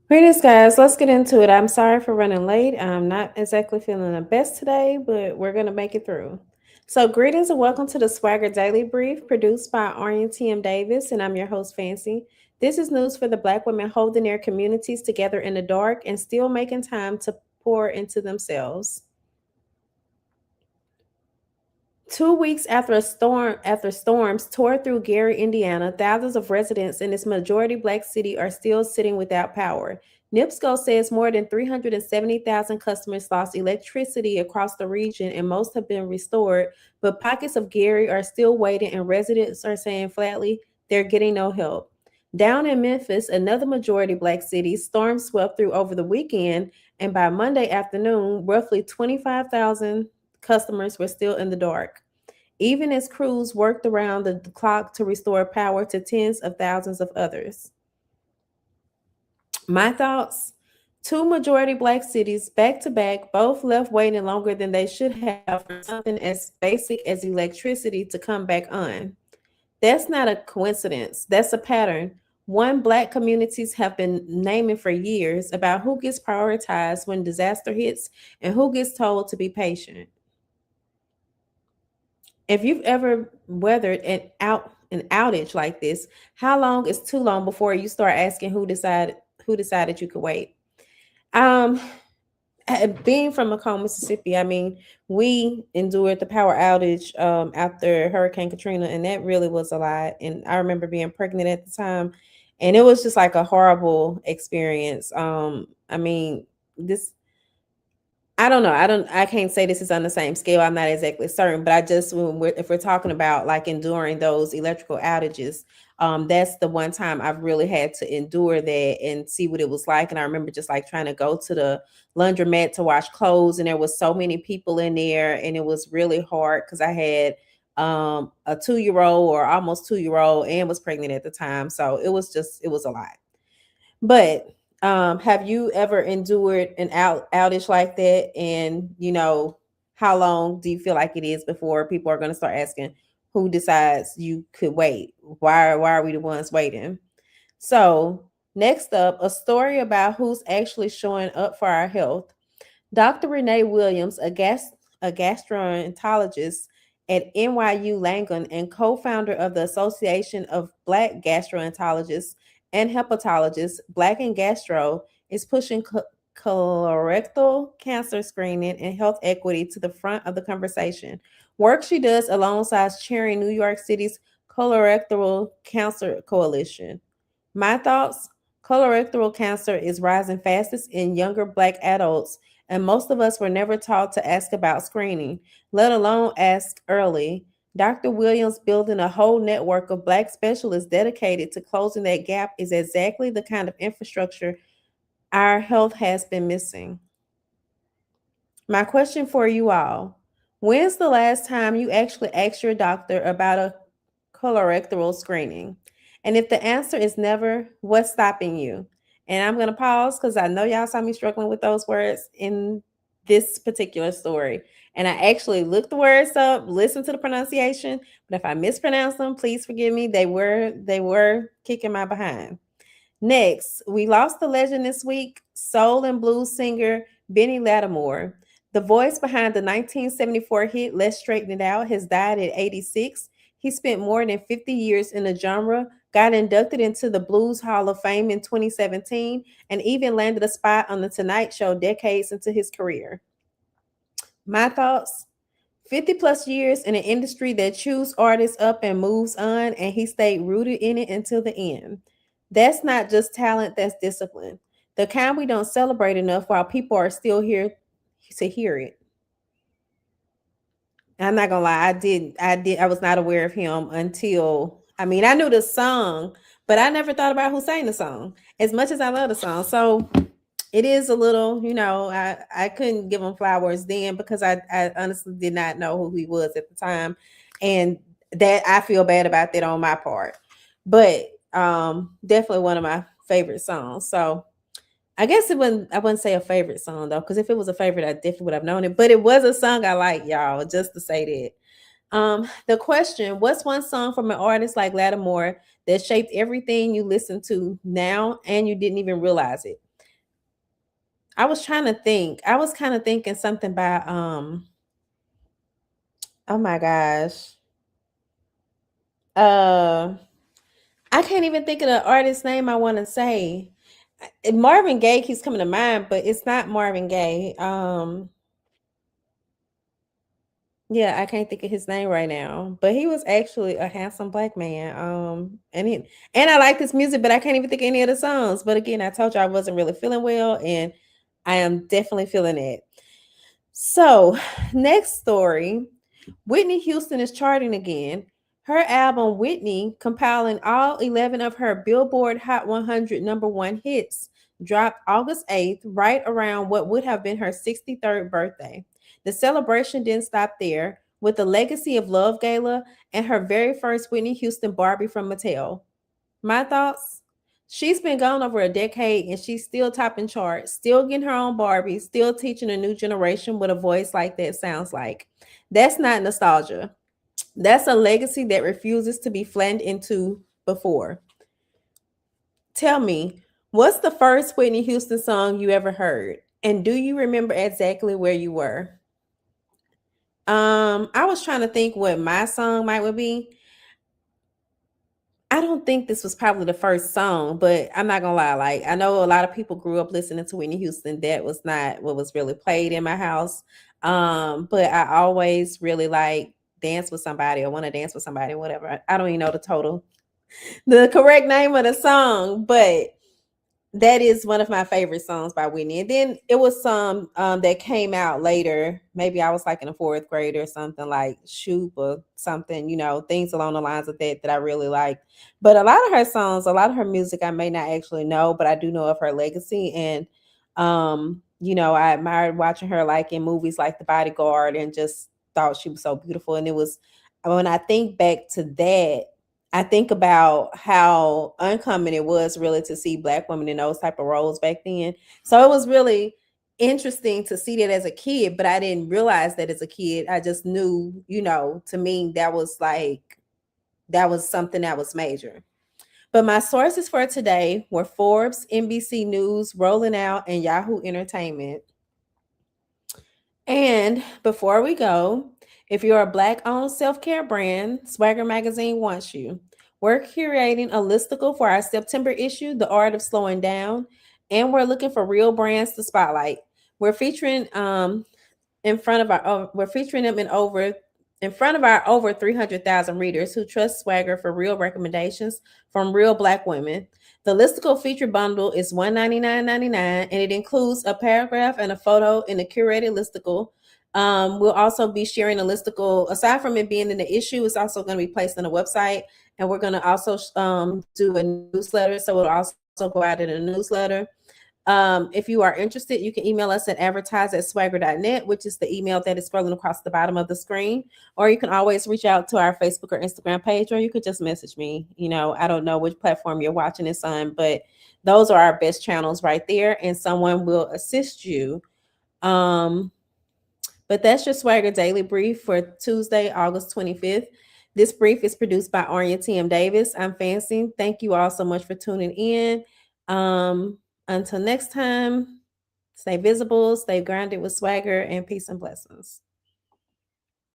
Greetings, guys. Let's get into it. I'm sorry for running late. I'm not exactly feeling the best today, but we're going to make it through. So, greetings and welcome to the SwagHer Daily Brief produced by Arnya T.M. Davis, and I'm your host, Fancy. This is news for the Black women holding their communities together in the dark and still making time to pour into themselves. 2 weeks after storms tore through Gary, Indiana, thousands of residents in this majority black city are still sitting without power. NIPSCO says more than 370,000 customers lost electricity across the region and most have been restored, but pockets of Gary are still waiting and residents are saying flatly they're getting no help. Down in Memphis, another majority black city, storms swept through over the weekend, and by Monday afternoon, roughly 25,000 customers were still in the dark, even as crews worked around the clock to restore power to tens of thousands of others. My thoughts: two majority black cities back to back, both left waiting longer than they should have for something as basic as electricity to come back on. That's not a coincidence, that's a pattern. One black communities have been naming for years about who gets prioritized when disaster hits and who gets told to be patient. If you've ever weathered an outage like this, how long is too long before you start asking who decided you could wait? Um, Being from Macomb, Mississippi, I mean, we endured the power outage after Hurricane Katrina, and that really was a lot. And I remember being pregnant at the time, and it was just like a horrible experience. I mean, this I don't know. I can't say this is on the same scale. I'm not exactly certain, but I just if we're talking about like enduring those electrical outages, that's the one time I've really had to endure that and see what it was like. And I remember just like trying to go to the laundromat to wash clothes, and there was so many people in there, and it was really hard because I had a 2 year old or almost 2 year old and was pregnant at the time, so it was a lot. But have you ever endured an outage like that? And how long do you feel like it is before people are going to start asking who decides you could wait? Why are we the ones waiting? So next up, a story about who's actually showing up for our health. Dr. Renee Williams, a gastroenterologist at NYU Langone and co-founder of the Association of Black Gastroenterologists and Hepatologists, Black and Gastro, is pushing colorectal cancer screening and health equity to the front of the conversation. Work she does alongside chairing New York City's Colorectal Cancer Coalition. My thoughts: colorectal cancer is rising fastest in younger Black adults, and most of us were never taught to ask about screening, let alone ask early. Dr. Williams building a whole network of Black specialists dedicated to closing that gap is exactly the kind of infrastructure our health has been missing. My question for you all: when's the last time you actually asked your doctor about a colorectal screening? And if the answer is never, what's stopping you? And I'm going to pause because I know y'all saw me struggling with those words in this particular story. And I actually looked the words up, listened to the pronunciation, but if I mispronounce them, please forgive me. They were kicking my behind. Next, we lost the legend this week, soul and blues singer Benny Latimore. The voice behind the 1974 hit Let's Straighten It Out has died at 86. He spent more than 50 years in the genre, got inducted into the Blues Hall of Fame in 2017, and even landed a spot on The Tonight Show decades into his career. My thoughts: 50 plus years in an industry that chews artists up and moves on, and he stayed rooted in it until the end. That's not just talent, that's discipline. The kind we don't celebrate enough while people are still here to hear it. I'm not gonna lie, I was not aware of him until, I mean, I knew the song, but I never thought about who sang the song as much as I love the song. So it is a little, I couldn't give him flowers then because I honestly did not know who he was at the time. And that I feel bad about that on my part. But definitely one of my favorite songs. So I wouldn't say a favorite song though, because if it was a favorite, I definitely would have known it. But it was a song I like, y'all, just to say that. The question: what's one song from an artist like Lattimore that shaped everything you listen to now and you didn't even realize it? I was trying to think. I was kind of thinking something about oh my gosh. Uh I can't even think of the artist's name I want to say. Marvin Gaye keeps coming to mind, but it's not Marvin Gaye. Yeah, I can't think of his name right now, but he was actually a handsome black man. And I like his music, but I can't even think of any of the songs. But again, I told you I wasn't really feeling well, and I am definitely feeling it. So, next story, Whitney Houston is charting again. Her album Whitney, compiling all 11 of her Billboard Hot 100 number one hits, dropped August 8th, right around what would have been her 63rd birthday. The celebration didn't stop there, with the Legacy of Love Gala and her very first Whitney Houston Barbie from Mattel. My thoughts? She's been gone over a decade and she's still topping charts, still getting her own Barbie, still teaching a new generation what a voice like that sounds like. That's not nostalgia. That's a legacy that refuses to be flattened into before. Tell me, what's the first Whitney Houston song you ever heard? And do you remember exactly where you were? I was trying to think what my song might would be. I don't think this was probably the first song, but I'm not gonna lie. Like, I know a lot of people grew up listening to Whitney Houston. That was not what was really played in my house. But I always really like dance with somebody or want to dance with somebody, whatever. I don't even know the correct name of the song, but that is one of my favorite songs by Whitney. And then it was some that came out later. Maybe I was like in the fourth grade or something, like Shoop or something, things along the lines of that I really like. But a lot of her songs, a lot of her music, I may not actually know, but I do know of her legacy. And I admired watching her like in movies like The Bodyguard, and just thought she was so beautiful. And it was, when I think back to that, I think about how uncommon it was really to see Black women in those type of roles back then. So it was really interesting to see that as a kid, but I didn't realize that as a kid. I just knew, to me, that was something that was major. But my sources for today were Forbes, NBC News, Rolling Out, and Yahoo Entertainment. And before we go, if you're a Black-owned self-care brand, SwagHer Magazine wants you. We're curating a listicle for our September issue, The Art of Slowing Down, and we're looking for real brands to spotlight. We're featuring we're featuring them in front of our over 300,000 readers who trust SwagHer for real recommendations from real Black women. The listicle feature bundle is $199.99, and it includes a paragraph and a photo in the curated listicle. We'll also be sharing a listicle. Aside from it being in the issue, it's also going to be placed on the website, and we're going to also do a newsletter, so it'll also go out in a newsletter. If you are interested, you can email us at advertise@swagher.net, which is the email that is scrolling across the bottom of the screen. Or you can always reach out to our Facebook or Instagram page, or you could just message me. I don't know which platform you're watching this on, but those are our best channels right there, and someone will assist you. But that's your SwagHer Daily Brief for Tuesday, August 25th. This brief is produced by Arnya T.M. Davis. I'm Fancy. Thank you all so much for tuning in. Until next time, stay visible, stay grounded with SwagHer, and peace and blessings.